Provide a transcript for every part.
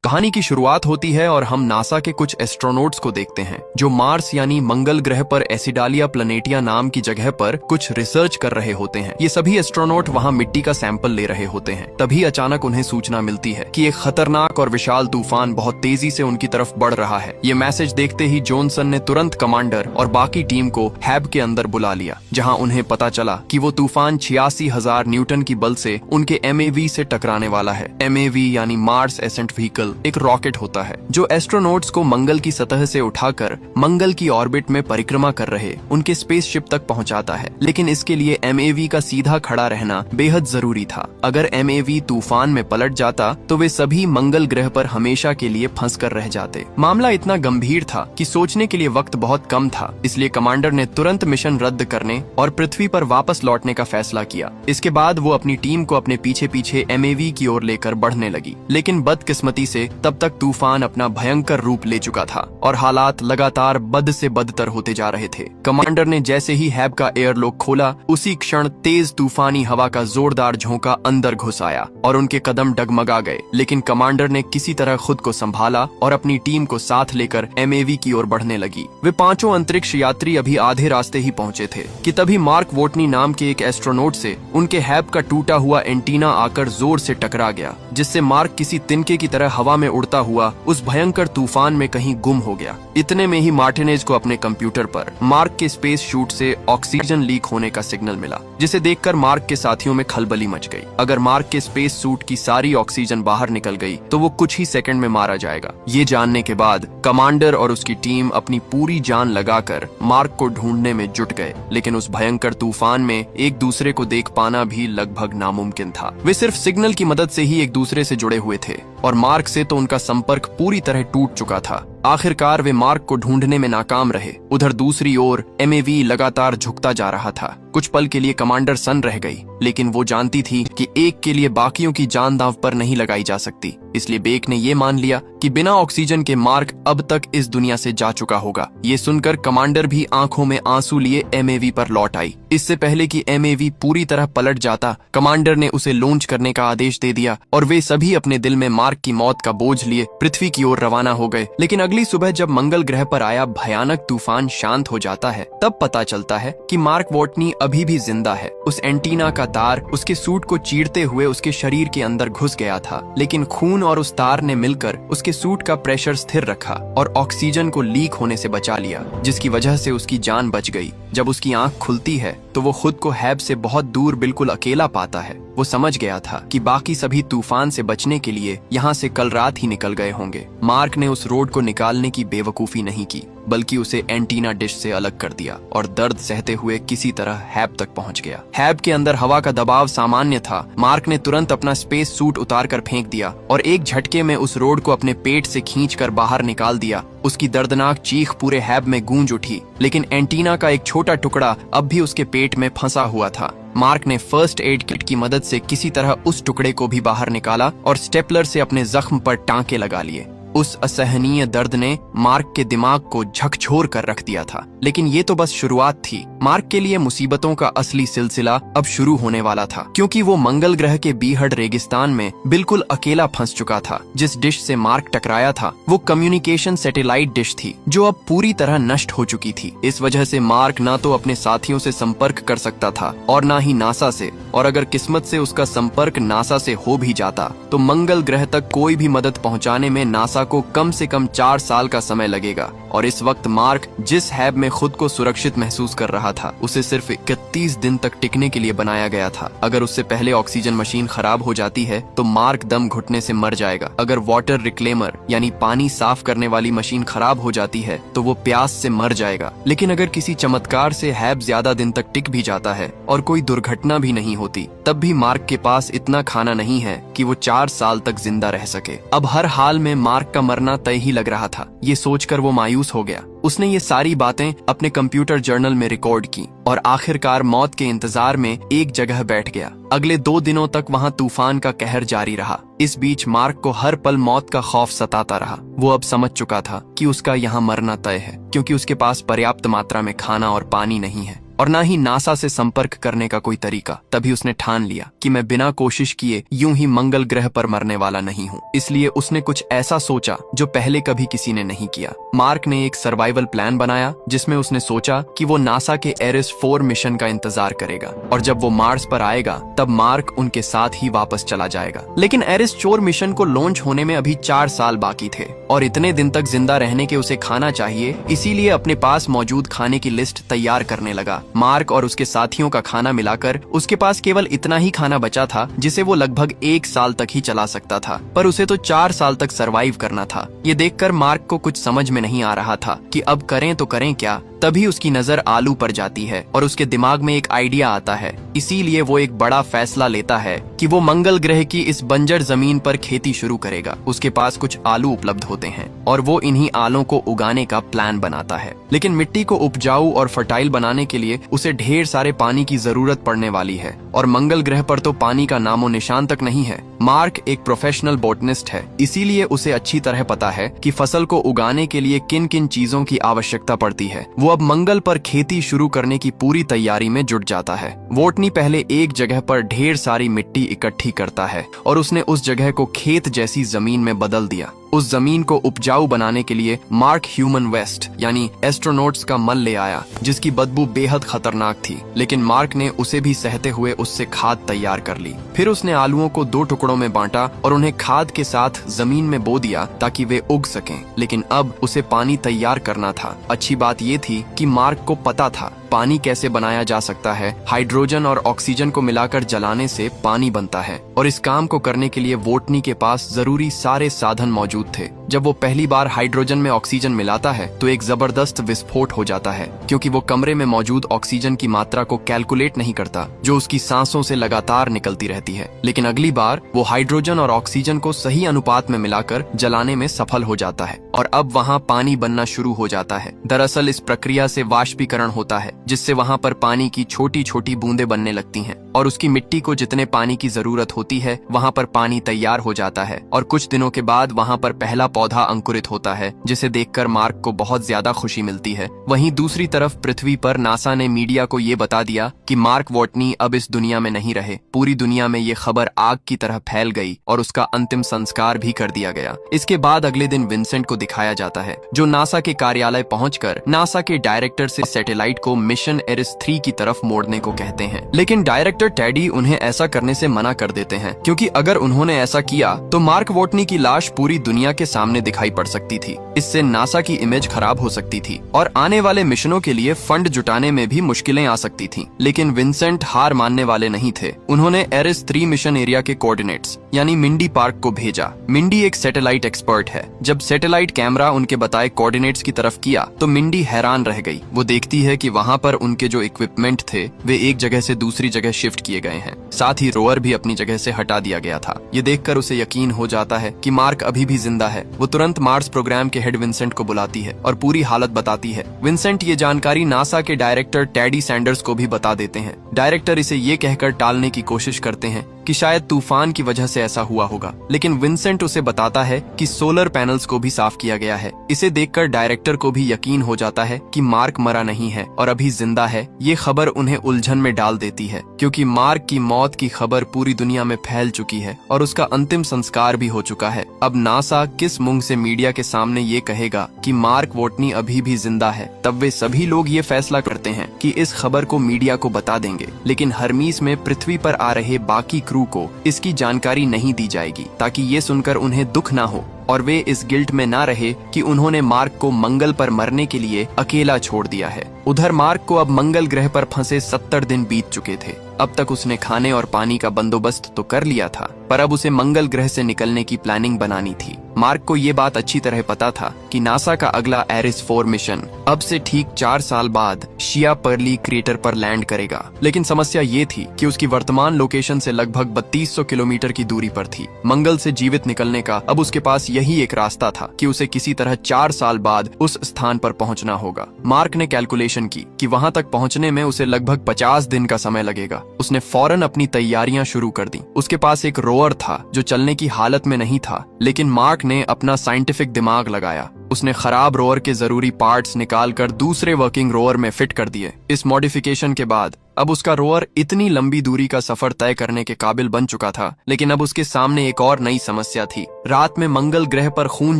कहानी की शुरुआत होती है और हम नासा के कुछ एस्ट्रोनॉट्स को देखते हैं जो मार्स यानी मंगल ग्रह पर एसिडालिया प्लैनेटिया नाम की जगह पर कुछ रिसर्च कर रहे होते हैं। ये सभी एस्ट्रोनॉट वहां मिट्टी का सैंपल ले रहे होते हैं। तभी अचानक उन्हें सूचना मिलती है कि एक खतरनाक और विशाल तूफान बहुत तेजी से उनकी तरफ बढ़ रहा है। ये मैसेज देखते ही जॉनसन ने तुरंत कमांडर और बाकी टीम को हैब के अंदर बुला लिया, जहाँ उन्हें पता चला कि वो तूफान 86,000 न्यूटन की बल से उनके MAV से टकराने वाला है। MAV यानी मार्स एसेंट व्हीकल एक रॉकेट होता है जो एस्ट्रोनॉट्स को मंगल की सतह से उठाकर मंगल की ऑर्बिट में परिक्रमा कर रहे उनके स्पेसशिप तक पहुंचाता है। लेकिन इसके लिए MAV का सीधा खड़ा रहना बेहद जरूरी था। अगर MAV तूफान में पलट जाता तो वे सभी मंगल ग्रह पर हमेशा के लिए फंस कर रह जाते। मामला इतना गंभीर था कि सोचने के लिए वक्त बहुत कम था, इसलिए कमांडर ने तुरंत मिशन रद्द करने और पृथ्वी पर वापस लौटने का फैसला किया। इसके बाद वो अपनी टीम को अपने पीछे पीछे MAV की ओर लेकर बढ़ने लगी। लेकिन बदकिस्मती से तब तक तूफान अपना भयंकर रूप ले चुका था और हालात लगातार बद से बदतर होते जा रहे थे। कमांडर ने जैसे ही हैब का एयरलॉक खोला, उसी क्षण तेज तूफानी हवा का जोरदार झोंका अंदर घुस आया और उनके कदम डगमगा गए। लेकिन कमांडर ने किसी तरह खुद को संभाला और अपनी टीम को साथ लेकर MAV की ओर बढ़ने लगी। वे पांचों अंतरिक्ष यात्री अभी आधे रास्ते ही पहुंचे थे कि तभी मार्क वोटनी नाम के एक एस्ट्रोनॉट से उनके हैब का टूटा हुआ एंटीना आकर जोर से टकरा गया, जिससे मार्क किसी तिनके की तरह हवा में उड़ता हुआ उस भयंकर तूफान में कहीं गुम हो गया। इतने में ही मार्टिनेज को अपने कंप्यूटर पर मार्क के स्पेस शूट से ऑक्सीजन लीक होने का सिग्नल मिला, जिसे देखकर मार्क के साथियों में खलबली मच गई। अगर मार्क के स्पेस सूट की सारी ऑक्सीजन बाहर निकल गई तो वो कुछ ही सेकंड में मारा जाएगा। ये जानने के बाद कमांडर और उसकी टीम अपनी पूरी जान लगाकर मार्क को ढूंढने में जुट गए। लेकिन उस भयंकर तूफान में एक दूसरे को देख पाना भी लगभग नामुमकिन था। वे सिर्फ सिग्नल की मदद से ही एक दूसरे से जुड़े हुए थे और मार्क से तो उनका संपर्क पूरी तरह टूट चुका था। आखिरकार वे मार्क को ढूंढने में नाकाम रहे। उधर दूसरी ओर MAV लगातार झुकता जा रहा था। कुछ पल के लिए कमांडर सन्न रह गई, लेकिन वो जानती थी कि एक के लिए बाकियों की जान दांव पर नहीं लगाई जा सकती। इसलिए बेक ने ये मान लिया कि बिना ऑक्सीजन के मार्क अब तक इस दुनिया से जा चुका होगा। ये सुनकर कमांडर भी आंखों में आंसू लिए MAV पर लौट आई। इससे पहले कि MAV पूरी तरह पलट जाता, कमांडर ने उसे लॉन्च करने का आदेश दे दिया और वे सभी अपने दिल में मार्क की मौत का बोझ लिए पृथ्वी की ओर रवाना हो गए। लेकिन अगली सुबह जब मंगल ग्रह पर आया भयानक तूफान शांत हो जाता है, तब पता चलता है कि मार्क वोटनी अभी भी जिंदा है। उस एंटीना का तार उसके सूट को चीरते हुए उसके शरीर के अंदर घुस गया था, लेकिन खून और उस तार ने मिलकर उसके सूट का प्रेशर स्थिर रखा और ऑक्सीजन को लीक होने से बचा लिया, जिसकी वजह से उसकी जान बच गई। जब उसकी आंख खुलती है तो वो खुद को हैब से बहुत दूर बिल्कुल अकेला पाता है। वो समझ गया था कि बाकी सभी तूफान से बचने के लिए यहाँ से कल रात ही निकल गए होंगे। मार्क ने उस रोड को निकालने की बेवकूफी नहीं की, बल्कि उसे एंटीना डिश से अलग कर दिया और दर्द सहते हुए किसी तरह हैब तक पहुंच गया। हैब के अंदर हवा का दबाव सामान्य था। मार्क ने तुरंत अपना स्पेस सूट उतार कर फेंक दिया और एक झटके में उस रोड को अपने पेट से खींचकर बाहर निकाल दिया। उसकी दर्दनाक चीख पूरे हैब में गूंज उठी, लेकिन एंटीना का एक छोटा टुकड़ा अब भी उसके पेट में फंसा हुआ था। मार्क ने फर्स्ट एड किट की मदद से किसी तरह उस टुकड़े को भी बाहर निकाला और स्टेपलर से अपने जख्म पर टांके लगा लिए। उस असहनीय दर्द ने मार्क के दिमाग को झकझोर कर रख दिया था। लेकिन ये तो बस शुरुआत थी। मार्क के लिए मुसीबतों का असली सिलसिला अब शुरू होने वाला था, क्योंकि वो मंगल ग्रह के बीहड़ रेगिस्तान में बिल्कुल अकेला फंस चुका था। जिस डिश से मार्क टकराया था वो कम्युनिकेशन सैटेलाइट डिश थी, जो अब पूरी तरह नष्ट हो चुकी थी। इस वजह से मार्क ना तो अपने साथियों से संपर्क कर सकता था और ना ही नासा से, और अगर किस्मत से उसका संपर्क नासा से हो भी जाता तो मंगल ग्रह तक कोई भी मदद पहुंचाने में नासा को कम से कम 4 साल का समय लगेगा। और इस वक्त मार्क जिस हैब में खुद को सुरक्षित महसूस कर रहा था, उसे सिर्फ 31 दिन तक टिकने के लिए बनाया गया था। अगर उससे पहले ऑक्सीजन मशीन खराब हो जाती है तो मार्क दम घुटने से मर जाएगा। अगर वाटर रिक्लेमर यानी पानी साफ करने वाली मशीन खराब हो जाती है तो वो प्यास से मर जाएगा। लेकिन अगर किसी चमत्कार से हैब ज्यादा दिन तक टिक भी जाता है और कोई दुर्घटना भी नहीं होती, तब भी मार्क के पास इतना खाना नहीं है कि वो 4 साल तक जिंदा रह सके। अब हर हाल में मार्क का मरना तय ही लग रहा था। ये सोचकर वो मायूस हो गया। उसने ये सारी बातें अपने कंप्यूटर जर्नल में रिकॉर्ड की और आखिरकार मौत के इंतजार में एक जगह बैठ गया। अगले 2 दिनों तक वहाँ तूफान का कहर जारी रहा। इस बीच मार्क को हर पल मौत का खौफ सताता रहा। वो अब समझ चुका था कि उसका यहाँ मरना तय है, क्योंकि उसके पास पर्याप्त मात्रा में खाना और पानी नहीं है। और ना ही नासा से संपर्क करने का कोई तरीका। तभी उसने ठान लिया कि मैं बिना कोशिश किए यूं ही मंगल ग्रह पर मरने वाला नहीं हूँ। इसलिए उसने कुछ ऐसा सोचा जो पहले कभी किसी ने नहीं किया। मार्क ने एक सर्वाइवल प्लान बनाया जिसमें उसने सोचा कि वो नासा के एरिस 4 मिशन का इंतजार करेगा और जब वो मार्स पर आएगा तब मार्क उनके साथ ही वापस चला जाएगा। लेकिन एरिस 4 मिशन को लॉन्च होने में अभी 4 साल बाकी थे और इतने दिन तक जिंदा रहने के उसे खाना चाहिए, इसीलिए अपने पास मौजूद खाने की लिस्ट तैयार करने लगा। मार्क और उसके साथियों का खाना मिलाकर उसके पास केवल इतना ही खाना बचा था जिसे वो लगभग 1 साल तक ही चला सकता था, पर उसे तो 4 साल तक सरवाइव करना था। ये देखकर मार्क को कुछ समझ में नहीं आ रहा था कि अब करें तो करें क्या। तभी उसकी नजर आलू पर जाती है और उसके दिमाग में एक आइडिया आता है। इसीलिए वो एक बड़ा फैसला लेता है कि वो मंगल ग्रह की इस बंजर जमीन पर खेती शुरू करेगा। उसके पास कुछ आलू उपलब्ध होते हैं और वो इन्हीं आलू को उगाने का प्लान बनाता है। लेकिन मिट्टी को उपजाऊ और फर्टाइल बनाने के लिए उसे ढेर सारे पानी की जरूरत पड़ने वाली है और मंगल ग्रह पर तो पानी का नामो निशान तक नहीं है। मार्क एक प्रोफेशनल बॉटनिस्ट है, इसीलिए उसे अच्छी तरह पता है कि फसल को उगाने के लिए किन किन चीजों की आवश्यकता पड़ती है। वो अब मंगल पर खेती शुरू करने की पूरी तैयारी में जुट जाता है। वोटनी पहले एक जगह पर ढेर सारी मिट्टी इकट्ठी करता है और उसने उस जगह को खेत जैसी जमीन में बदल दिया। उस जमीन को उपजाऊ बनाने के लिए मार्क ह्यूमन वेस्ट यानी एस्ट्रोनॉट्स का मल ले आया जिसकी बदबू बेहद खतरनाक थी, लेकिन मार्क ने उसे भी सहते हुए उससे खाद तैयार कर ली। फिर उसने आलूओं को 2 टुकड़ों में बांटा और उन्हें खाद के साथ जमीन में बो दिया ताकि वे उग सकें। लेकिन अब उसे पानी तैयार करना था। अच्छी बात ये थी कि मार्क को पता था पानी कैसे बनाया जा सकता है। हाइड्रोजन और ऑक्सीजन को मिलाकर जलाने से पानी बनता है और इस काम को करने के लिए वोटनी के पास जरूरी सारे साधन मौजूद थे। जब वो पहली बार हाइड्रोजन में ऑक्सीजन मिलाता है तो एक जबरदस्त विस्फोट हो जाता है, क्योंकि वो कमरे में मौजूद ऑक्सीजन की मात्रा को कैलकुलेट नहीं करता जो उसकी सांसों से लगातार निकलती रहती है। लेकिन अगली बार वो हाइड्रोजन और ऑक्सीजन को सही अनुपात में मिलाकर जलाने में सफल हो जाता है और अब वहाँ पानी बनना शुरू हो जाता है। दरअसल इस प्रक्रिया से वाष्पीकरण होता है जिससे वहाँ पर पानी की छोटी छोटी बूंदें बनने लगती हैं और उसकी मिट्टी को जितने पानी की जरूरत होती है वहाँ पर पानी तैयार हो जाता है और कुछ दिनों के बाद वहाँ पर पहला पौधा अंकुरित होता है जिसे देखकर मार्क को बहुत ज्यादा खुशी मिलती है। वहीं दूसरी तरफ पृथ्वी पर नासा ने मीडिया को ये बता दिया कि मार्क वोटनी अब इस दुनिया में नहीं रहे। पूरी दुनिया में ये खबर आग की तरह फैल गई और उसका अंतिम संस्कार भी कर दिया गया। इसके बाद अगले दिन विंसेंट को दिखाया जाता है जो नासा के कार्यालय पहुंचकर नासा के डायरेक्टर से सैटेलाइट को मिशन एरिस 3 की तरफ मोड़ने को कहते हैं। लेकिन डायरेक्टर टेडी उन्हें ऐसा करने से मना कर देते हैं, क्योंकि अगर उन्होंने ऐसा किया तो मार्क वोटनी की लाश पूरी दुनिया के सामने दिखाई पड़ सकती थी। इससे नासा की इमेज खराब हो सकती थी और आने वाले मिशनों के लिए फंड जुटाने में भी मुश्किलें आ सकती थीं। लेकिन विंसेंट हार मानने वाले नहीं थे। उन्होंने एरिस 3 मिशन एरिया के कोऑर्डिनेट्स यानी मिंडी पार्क को भेजा। मिंडी एक सैटेलाइट एक्सपर्ट है। जब सैटेलाइट कैमरा उनके बताए कोऑर्डिनेट्स की तरफ किया तो मिंडी हैरान रह गई। वो देखती है कि वहाँ पर उनके जो इक्विपमेंट थे वे एक जगह से दूसरी जगह शिफ्ट किए गए हैं, साथ ही रोवर भी अपनी जगह से हटा दिया गया था। ये देखकर उसे यकीन हो जाता है कि मार्क अभी भी जिंदा है। वो तुरंत मार्स प्रोग्राम के हेड विंसेंट को बुलाती है और पूरी हालत बताती है। विंसेंट ये जानकारी नासा के डायरेक्टर टेडी सैंडर्स को भी बता देते हैं। डायरेक्टर इसे ये कहकर टालने की कोशिश करते हैं कि शायद तूफान की वजह से ऐसा हुआ होगा, लेकिन विंसेंट उसे बताता है कि सोलर पैनल्स को भी साफ किया गया है। इसे देखकर डायरेक्टर को भी यकीन हो जाता है कि मार्क मरा नहीं है और अभी जिंदा है। ये खबर उन्हें उलझन में डाल देती है, क्योंकि मार्क की मौत की खबर पूरी दुनिया में फैल चुकी है और उसका अंतिम संस्कार भी हो चुका है। अब नासा किस मुंह से मीडिया के सामने ये कहेगा कि मार्क वोटनी अभी भी जिंदा है? तब वे सभी लोग ये फैसला करते हैं कि इस खबर को मीडिया को बता देंगे, लेकिन हरमीस में पृथ्वी पर आ रहे बाकी क्रू को इसकी जानकारी नहीं दी जाएगी, ताकि ये सुनकर उन्हें दुख ना हो और वे इस गिल्ट में ना रहे कि उन्होंने मार्क को मंगल पर मरने के लिए अकेला छोड़ दिया है। उधर मार्क को अब मंगल ग्रह पर फंसे 70 दिन बीत चुके थे। अब तक उसने खाने और पानी का बंदोबस्त तो कर लिया था, पर अब उसे मंगल ग्रह से निकलने की प्लानिंग बनानी थी। मार्क को ये बात अच्छी तरह पता था कि नासा का अगला एरिस 4 मिशन अब से ठीक 4 साल बाद शिया पर्ली क्रेटर पर लैंड करेगा। लेकिन समस्या ये थी कि उसकी वर्तमान लोकेशन से लगभग 3200 किलोमीटर की दूरी पर थी। मंगल से जीवित निकलने का अब उसके पास यही एक रास्ता था कि उसे किसी तरह 4 साल बाद उस स्थान पर पहुंचना होगा। मार्क ने कैलकुलेशन की कि वहां तक पहुंचने में उसे लगभग 50 दिन का समय लगेगा। उसने फौरन अपनी तैयारियां शुरू कर दी। उसके पास एक रोवर था जो चलने की हालत में नहीं था, लेकिन मार्क ने अपना साइंटिफिक दिमाग लगाया उसने खराब रोवर के जरूरी पार्ट्स निकालकर दूसरे वर्किंग रोवर में फिट कर दिए। इस मॉडिफिकेशन के बाद अब उसका रोवर इतनी लंबी दूरी का सफर तय करने के काबिल बन चुका था। लेकिन अब उसके सामने एक और नई समस्या थी। रात में मंगल ग्रह पर खून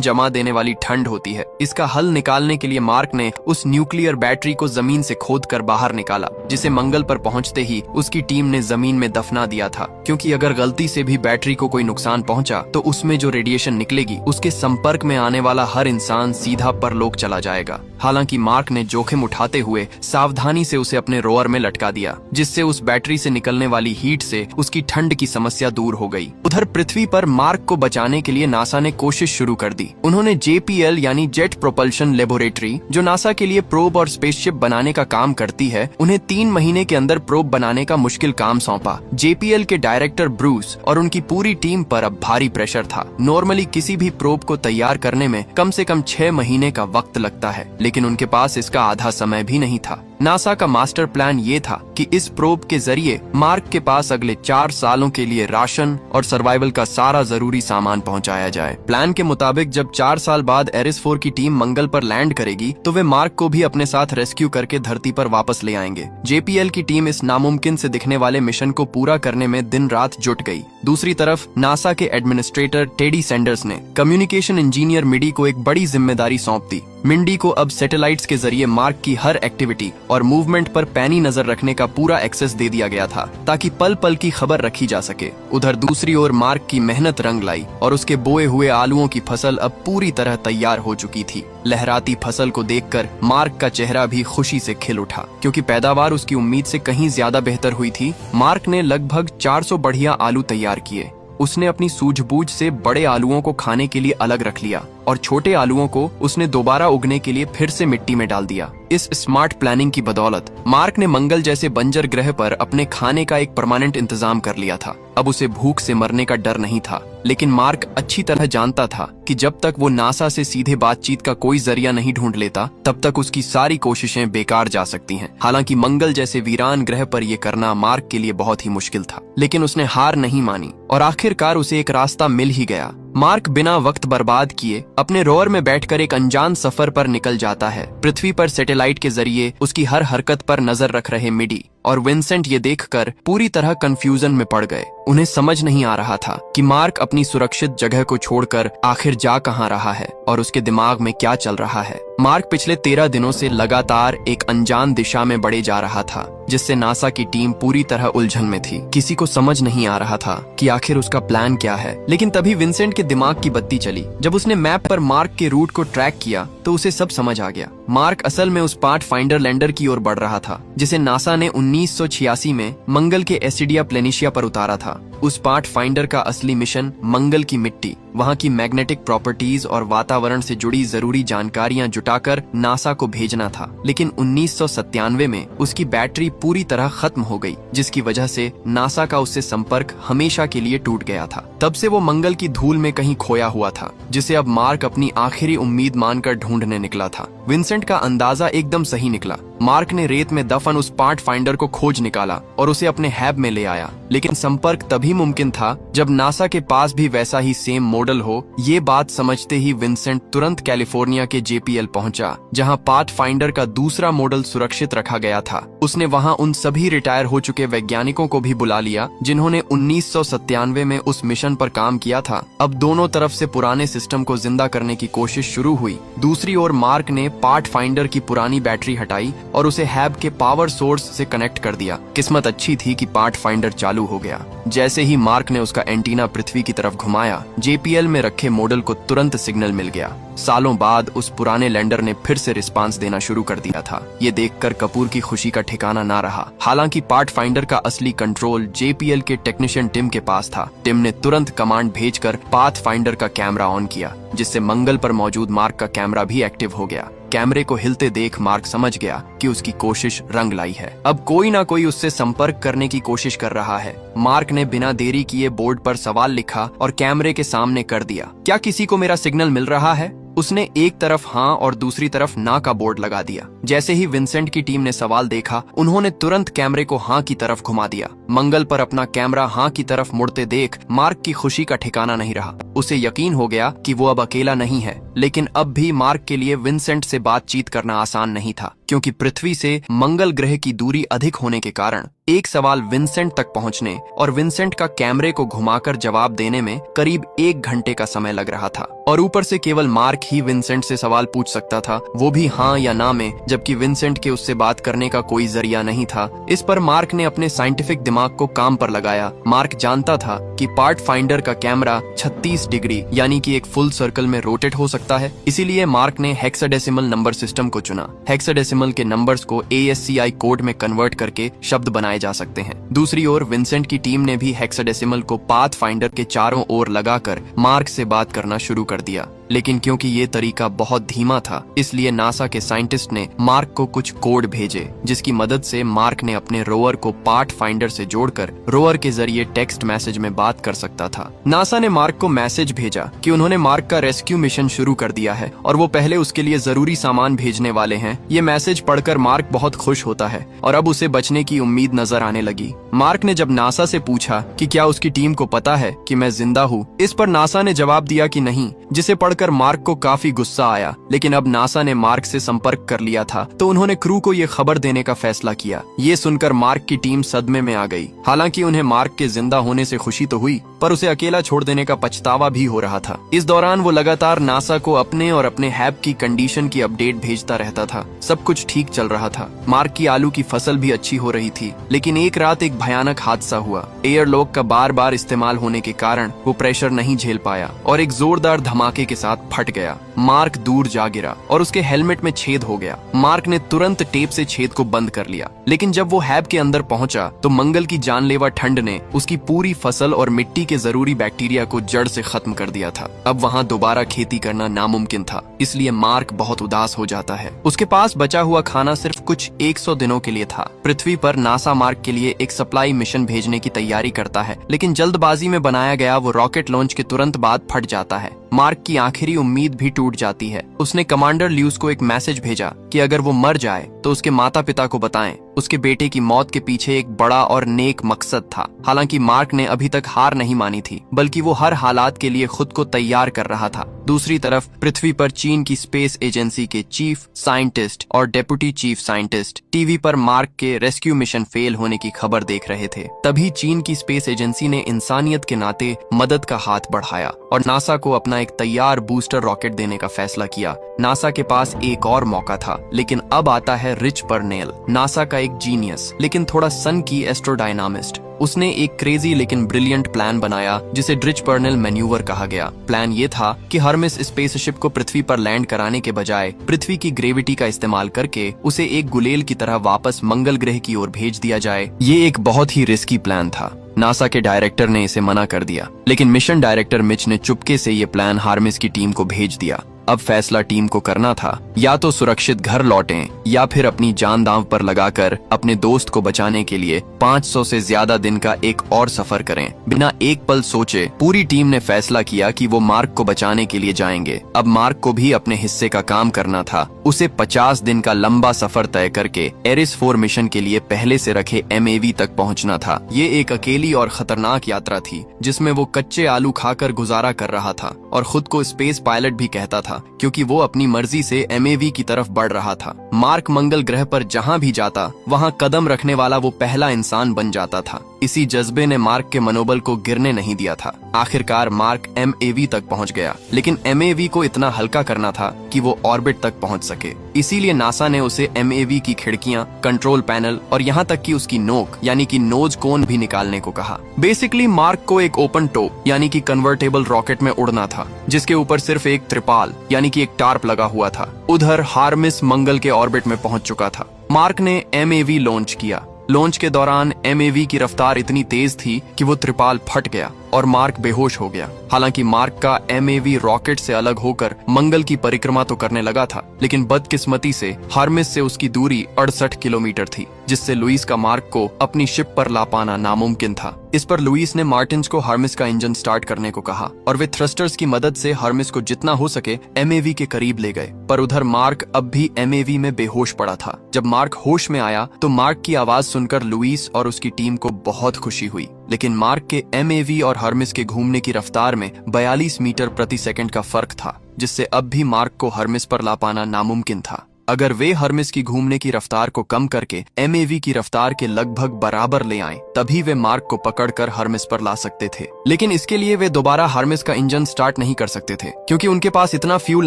जमा देने वाली ठंड होती है। इसका हल निकालने के लिए मार्क ने उस न्यूक्लियर बैटरी को जमीन से खोद कर बाहर निकाला, जिसे मंगल पर पहुंचते ही उसकी टीम ने जमीन में दफना दिया था, क्योंकि अगर गलती से भी बैटरी को कोई नुकसान पहुंचा तो उसमें जो रेडिएशन निकलेगी उसके संपर्क में आने वाला हर इंसान सीधा परलोक चला जाएगा। हालांकि मार्क ने जोखिम उठाते हुए सावधानी से उसे अपने रोवर में लटका दिया, जिससे उस बैटरी से निकलने वाली हीट से उसकी ठंड की समस्या दूर हो गई। उधर पृथ्वी पर मार्क को बचाने के लिए नासा ने कोशिश शुरू कर दी। उन्होंने JPL यानी जेट प्रोपल्शन लेबोरेटरी, जो नासा के लिए प्रोब और स्पेसशिप बनाने का काम करती है, उन्हें 3 महीने के अंदर प्रोब बनाने का मुश्किल काम सौंपा। JPL के डायरेक्टर ब्रूस और उनकी पूरी टीम पर अब भारी प्रेशर था। नॉर्मली किसी भी प्रोब को तैयार करने में कम से कम 6 महीने का वक्त लगता है, लेकिन उनके पास इसका आधा समय भी नहीं था। नासा का मास्टर प्लान ये था कि इस प्रोब के जरिए मार्क के पास अगले 4 सालों के लिए राशन और सर्वाइवल का सारा जरूरी सामान पहुंचाया जाए। प्लान के मुताबिक जब 4 साल बाद एरिस 4 की टीम मंगल पर लैंड करेगी तो वे मार्क को भी अपने साथ रेस्क्यू करके धरती पर वापस ले आएंगे। JPL की टीम इस नामुमकिन से दिखने वाले मिशन को पूरा करने में दिन रात जुट गई। दूसरी तरफ नासा के एडमिनिस्ट्रेटर टेडी सैंडर्स ने कम्युनिकेशन इंजीनियर मिडी को एक बड़ी जिम्मेदारी सौंप दी। मिंडी को अब सैटेलाइट्स के जरिए मार्क की हर एक्टिविटी और मूवमेंट पर पैनी नजर रखने का पूरा एक्सेस दे दिया गया था, ताकि पल पल की खबर रखी जा सके। उधर दूसरी ओर मार्क की मेहनत रंग लाई और उसके बोए हुए आलुओं की फसल अब पूरी तरह तैयार हो चुकी थी। लहराती फसल को देखकर मार्क का चेहरा भी खुशी से खिल उठा, क्योंकि पैदावार उसकी उम्मीद से कहीं ज्यादा बेहतर हुई थी। मार्क ने लगभग 400 बढ़िया आलू तैयार किए। उसने अपनी सूझबूझ से बड़े आलुओं को खाने के लिए अलग रख लिया और छोटे आलुओं को उसने दोबारा उगने के लिए फिर से मिट्टी में डाल दिया। इस स्मार्ट प्लानिंग की बदौलत मार्क ने मंगल जैसे बंजर ग्रह पर अपने खाने का एक परमानेंट इंतजाम कर लिया था। अब उसे भूख से मरने का डर नहीं था, लेकिन मार्क अच्छी तरह जानता था कि जब तक वो नासा से सीधे बातचीत का कोई जरिया नहीं ढूंढ लेता, तब तक उसकी सारी कोशिशें बेकार जा सकती हैं। हालांकि मंगल जैसे वीरान ग्रह पर यह करना मार्क के लिए बहुत ही मुश्किल था, लेकिन उसने हार नहीं मानी और आखिरकार उसे एक रास्ता मिल ही गया। मार्क बिना वक्त बर्बाद किए अपने रोवर में बैठकर एक अनजान सफर पर निकल जाता है। पृथ्वी पर सैटेलाइट के जरिए उसकी हर हरकत पर नजर रख रहे मिडी और विंसेंट ये देखकर पूरी तरह कंफ्यूजन में पड़ गए। उन्हें समझ नहीं आ रहा था कि मार्क अपनी सुरक्षित जगह को छोड़कर आखिर जा कहां रहा है और उसके दिमाग में क्या चल रहा है। मार्क पिछले 13 दिनों से लगातार एक अनजान दिशा में बढ़े जा रहा था, जिससे नासा की टीम पूरी तरह उलझन में थी। किसी को समझ नहीं आ रहा था कि आखिर उसका प्लान क्या है। लेकिन तभी विंसेंट के दिमाग की बत्ती चली। जब उसने मैप पर मार्क के रूट को ट्रैक किया तो उसे सब समझ आ गया। मार्क असल में उस पाथ फाइंडर लैंडर की ओर बढ़ रहा था, जिसे नासा ने 1986 में मंगल के एसिडिया प्लेनिशिया पर उतारा था। उस पाथ फाइंडर का असली मिशन मंगल की मिट्टी, वहां की मैग्नेटिक प्रॉपर्टीज और वातावरण से जुड़ी जरूरी जानकारियां जुटाकर नासा को भेजना था। लेकिन 1997 में उसकी बैटरी पूरी तरह खत्म हो गई, जिसकी वजह से नासा का उससे संपर्क हमेशा के लिए टूट गया था। तब से वो मंगल की धूल में कहीं खोया हुआ था, जिसे अब मार्क अपनी आखिरी उम्मीद मानकर ढूंढने निकला था। विंसेंट का अंदाजा एकदम सही निकला। मार्क ने रेत में दफन उस पाथ फाइंडर को खोज निकाला और उसे अपने हैब में ले आया। लेकिन संपर्क तभी मुमकिन था जब नासा के पास भी वैसा ही सेम मॉडल हो। ये बात समझते ही विंसेंट तुरंत कैलिफोर्निया के JPL पहुंचा, जहां पाथ फाइंडर का दूसरा मॉडल सुरक्षित रखा गया था। उसने वहां उन सभी रिटायर हो चुके वैज्ञानिकों को भी बुला लिया जिन्होंने 1997 में उस मिशन पर काम किया था। अब दोनों तरफ से पुराने सिस्टम को जिंदा करने की कोशिश शुरू हुई। दूसरी ओर मार्क ने पाथ फाइंडर की पुरानी बैटरी हटाई और उसे हैब के पावर सोर्स से कनेक्ट कर दिया। किस्मत अच्छी थी कि पाथ फाइंडर चालू हो गया। जैसे ही मार्क ने उसका एंटीना पृथ्वी की तरफ घुमाया, JPL में रखे मॉडल को तुरंत सिग्नल मिल गया। सालों बाद उस पुराने लैंडर ने फिर से रिस्पांस देना शुरू कर दिया था। ये देखकर कपूर की खुशी का ठिकाना ना रहा। हालांकि पाथ फाइंडर का असली कंट्रोल JPL के टेक्नीशियन टिम के पास था। टिम ने तुरंत कमांड भेजकर पाथ फाइंडर का कैमरा ऑन किया, जिससे मंगल पर मौजूद मार्क का कैमरा भी एक्टिव हो गया। कैमरे को हिलते देख मार्क समझ गया कि उसकी कोशिश रंग लाई है। अब कोई ना कोई उससे संपर्क करने की कोशिश कर रहा है। मार्क ने बिना देरी किए बोर्ड पर सवाल लिखा और कैमरे के सामने कर दिया। क्या किसी को मेरा सिग्नल मिल रहा है? उसने एक तरफ हाँ और दूसरी तरफ ना का बोर्ड लगा दिया। जैसे ही विंसेंट की टीम ने सवाल देखा, उन्होंने तुरंत कैमरे को हाँ की तरफ घुमा दिया। मंगल पर अपना कैमरा हाँ की तरफ मुड़ते देख मार्क की खुशी का ठिकाना नहीं रहा। उसे यकीन हो गया कि वो अब अकेला नहीं है, लेकिन अब भी मार्क के लिए विंसेंट से बातचीत करना आसान नहीं था, क्योंकि पृथ्वी से मंगल ग्रह की दूरी अधिक होने के कारण एक सवाल विंसेंट तक पहुंचने और विंसेंट का कैमरे को घुमाकर जवाब देने में करीब 1 घंटे का समय लग रहा था। और ऊपर से केवल मार्क ही विंसेंट से सवाल पूछ सकता था, वो भी हाँ या ना में, जबकि विंसेंट के उससे बात करने का कोई जरिया नहीं था। इस पर मार्क ने अपने साइंटिफिक दिमाग को काम पर लगाया। मार्क जानता था कि पार्ट फाइंडर का कैमरा 36 डिग्री यानी कि एक फुल सर्कल में रोटेट हो सकता है। इसीलिए मार्क ने हेक्साडेसिमल नंबर सिस्टम को चुना। हेक्साडेसिमल के नंबर्स को ASCII कोड में कन्वर्ट करके शब्द बनाए जा सकते हैं। दूसरी ओर विंसेंट की टीम ने भी हेक्साडेसिमल को पाथ फाइंडर के चारों ओर लगाकर मार्क से बात करना शुरू कर दिया। लेकिन क्योंकि ये तरीका बहुत धीमा था, इसलिए नासा के साइंटिस्ट ने मार्क को कुछ कोड भेजे, जिसकी मदद से मार्क ने अपने रोवर को पाथ फाइंडर से जोड़कर रोवर के जरिए टेक्स्ट मैसेज में बात कर सकता था। नासा ने मार्क को मैसेज भेजा कि उन्होंने मार्क का रेस्क्यू मिशन शुरू कर दिया है और वो पहले उसके लिए जरूरी सामान भेजने वाले हैं। ये मैसेज पढ़कर मार्क बहुत खुश होता है और अब उसे बचने की उम्मीद नजर आने लगी। मार्क ने जब नासा से पूछा कि क्या उसकी टीम को पता है कि मैं जिंदा हूँ, इस पर नासा ने जवाब दिया कि नहीं, जिसे पढ़कर मार्क को काफी गुस्सा आया। लेकिन अब नासा ने मार्क से संपर्क कर लिया था, तो उन्होंने क्रू को ये खबर देने का फैसला किया। ये सुनकर मार्क की टीम सदमे में आ गई। हालांकि उन्हें मार्क के जिंदा होने से खुशी तो हुई, पर उसे अकेला छोड़ देने का पछतावा भी हो रहा था। इस दौरान वो लगातार नासा को अपने और अपने हैब की कंडीशन की अपडेट भेजता रहता था। सब कुछ ठीक चल रहा था। मार्क की आलू की फसल भी अच्छी हो रही थी। लेकिन एक रात एक भयानक हादसा हुआ। एयरलॉक का बार बार इस्तेमाल होने के कारण वो प्रेशर नहीं झेल पाया और एक जोरदार धमाके के साथ फट गया। मार्क दूर जा गिरा और उसके हेलमेट में छेद हो गया। मार्क ने तुरंत टेप से छेद को बंद कर लिया। लेकिन जब वो हैब के अंदर पहुंचा तो मंगल की जानलेवा ठंड ने उसकी पूरी फसल और मिट्टी के जरूरी बैक्टीरिया को जड़ से खत्म कर दिया था। अब वहाँ दोबारा खेती करना नामुमकिन था, इसलिए मार्क बहुत उदास हो जाता है। उसके पास बचा हुआ खाना सिर्फ कुछ 100 दिनों के लिए था। पृथ्वी पर नासा मार्क के लिए एक सप्लाई मिशन भेजने की तैयारी करता है, लेकिन जल्दबाजी में बनाया गया वो रॉकेट लॉन्च के तुरंत बाद फट जाता है। मार्क की आखिरी उम्मीद भी टूट जाती है। उसने कमांडर ल्यूस को एक मैसेज भेजा कि अगर वो मर जाए तो उसके माता पिता को बताएं। उसके बेटे की मौत के पीछे एक बड़ा और नेक मकसद था। हालांकि मार्क ने अभी तक हार नहीं मानी थी, बल्कि वो हर हालात के लिए खुद को तैयार कर रहा था। दूसरी तरफ पृथ्वी पर चीन की स्पेस एजेंसी के चीफ साइंटिस्ट और डेप्यूटी चीफ साइंटिस्ट टीवी पर मार्क के रेस्क्यू मिशन फेल होने की खबर देख रहे थे। तभी चीन की स्पेस एजेंसी ने इंसानियत के नाते मदद का हाथ बढ़ाया और नासा को अपना एक तैयार बूस्टर रॉकेट देने का फैसला किया। नासा के पास एक और मौका था, लेकिन अब आता है रिच पर्नेल, नासा का एक जीनियस लेकिन थोड़ा सन की एस्ट्रोडायनामिस्ट। उसने एक क्रेजी लेकिन ब्रिलियंट प्लान बनाया जिसे रिच पर्नेल मैन्यूवर कहा गया। प्लान ये था कि हर्मेस स्पेसशिप को पृथ्वी पर लैंड कराने के बजाय पृथ्वी की ग्रेविटी का इस्तेमाल करके उसे एक गुलेल की तरह वापस मंगल ग्रह की ओर भेज दिया जाए। ये एक बहुत ही रिस्की प्लान था। नासा के डायरेक्टर ने इसे मना कर दिया, लेकिन मिशन डायरेक्टर मिच ने चुपके से ये प्लान हार्मेस की टीम को भेज दिया। अब फैसला टीम को करना था, या तो सुरक्षित घर लौटें या फिर अपनी जान दांव पर लगाकर अपने दोस्त को बचाने के लिए 500 से ज्यादा दिन का एक और सफर करें। बिना एक पल सोचे पूरी टीम ने फैसला किया कि वो मार्क को बचाने के लिए जाएंगे। अब मार्क को भी अपने हिस्से का काम करना था। उसे 50 दिन का लंबा सफर तय करके एरिस 4 मिशन के लिए पहले से रखे MAV तक पहुंचना था। ये एक अकेली और खतरनाक यात्रा थी, जिसमें वो कच्चे आलू खाकर गुजारा कर रहा था और खुद को स्पेस पायलट भी कहता था, क्योंकि वो अपनी मर्जी से MAV की तरफ बढ़ रहा था। मार्क मंगल ग्रह पर जहां भी जाता वहां कदम रखने वाला वो पहला इंसान बन जाता था। इसी जज्बे ने मार्क के मनोबल को गिरने नहीं दिया था। आखिरकार मार्क MAV तक पहुंच गया, लेकिन MAV को इतना हल्का करना था कि वो ऑर्बिट तक पहुंच सके। इसीलिए नासा ने उसे MAV की खिड़कियां, कंट्रोल पैनल और यहाँ तक कि उसकी नोक यानी कि नोज कोन भी निकालने को कहा। बेसिकली मार्क को एक ओपन टॉप यानी कि कन्वर्टेबल रॉकेट में उड़ना था, जिसके ऊपर सिर्फ एक त्रिपाल यानी कि एक टार्प लगा हुआ था। उधर हार्मेस मंगल के ऑर्बिट में पहुंच चुका था। मार्क ने MAV लॉन्च किया। लॉन्च के दौरान MAV की रफ्तार इतनी तेज थी कि वो त्रिपाल फट गया और मार्क बेहोश हो गया। हालांकि मार्क का MAV रॉकेट से अलग होकर मंगल की परिक्रमा तो करने लगा था, लेकिन बदकिस्मती से हर्मिस से उसकी दूरी 68 किलोमीटर थी, जिससे लुइस का मार्क को अपनी शिप पर ला पाना नामुमकिन था। इस पर लुइस ने मार्टिन्स को हर्मिस का इंजन स्टार्ट करने को कहा और वे थ्रस्टर्स की मदद से हर्मिस को जितना हो सके MAV के करीब ले गए। पर उधर मार्क अब भी MAV में बेहोश पड़ा था। जब मार्क होश में आया तो मार्क की आवाज सुनकर लुइस और उसकी टीम को बहुत खुशी हुई, लेकिन मार्क के MAV और हर्मिस के घूमने की रफ्तार में 42 मीटर प्रति सेकंड का फर्क था, जिससे अब भी मार्क को हर्मिस पर ला पाना नामुमकिन था। अगर वे हर्मिस की घूमने की रफ्तार को कम करके MAV की रफ्तार के लगभग बराबर ले आएं, तभी वे मार्क को पकड़कर हर्मिस पर ला सकते थे। लेकिन इसके लिए वे दोबारा हर्मिस का इंजन स्टार्ट नहीं कर सकते थे, क्योंकि उनके पास इतना फ्यूल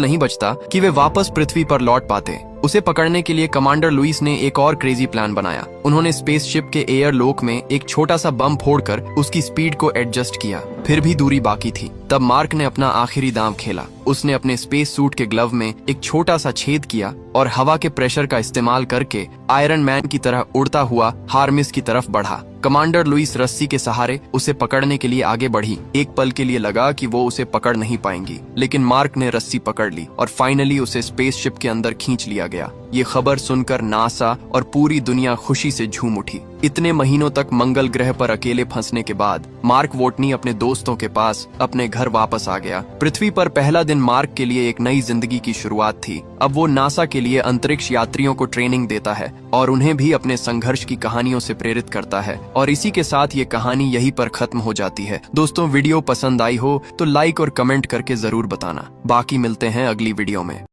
नहीं बचता कि वे वापस पृथ्वी पर लौट पाते। उसे पकड़ने के लिए कमांडर लुइस ने एक और क्रेजी प्लान बनाया। उन्होंने स्पेसशिप के एयर लोक में एक छोटा सा बम फोड़कर उसकी स्पीड को एडजस्ट किया। फिर भी दूरी बाकी थी। तब मार्क ने अपना आखिरी दांव खेला। उसने अपने स्पेस सूट के ग्लव में एक छोटा सा छेद किया और हवा के प्रेशर का इस्तेमाल करके आयरन मैन की तरह उड़ता हुआ हर्मिस की तरफ बढ़ा। कमांडर लुइस रस्सी के सहारे उसे पकड़ने के लिए आगे बढ़ी। एक पल के लिए लगा कि वो उसे पकड़ नहीं पाएंगी, लेकिन मार्क ने रस्सी पकड़ ली और फाइनली उसे स्पेसशिप के अंदर खींच लिया गया। ये खबर सुनकर नासा और पूरी दुनिया खुशी से झूम उठी। इतने महीनों तक मंगल ग्रह पर अकेले फंसने के बाद मार्क वोटनी अपने दोस्तों के पास अपने घर वापस आ गया। पृथ्वी पर पहला दिन मार्क के लिए एक नई जिंदगी की शुरुआत थी। अब वो नासा के लिए अंतरिक्ष यात्रियों को ट्रेनिंग देता है और उन्हें भी अपने संघर्ष की कहानियों से प्रेरित करता है। और इसी के साथ ये कहानी यहीं पर खत्म हो जाती है। दोस्तों, वीडियो पसंद आई हो तो लाइक और कमेंट करके जरूर बताना। बाकी मिलते हैं अगली वीडियो में।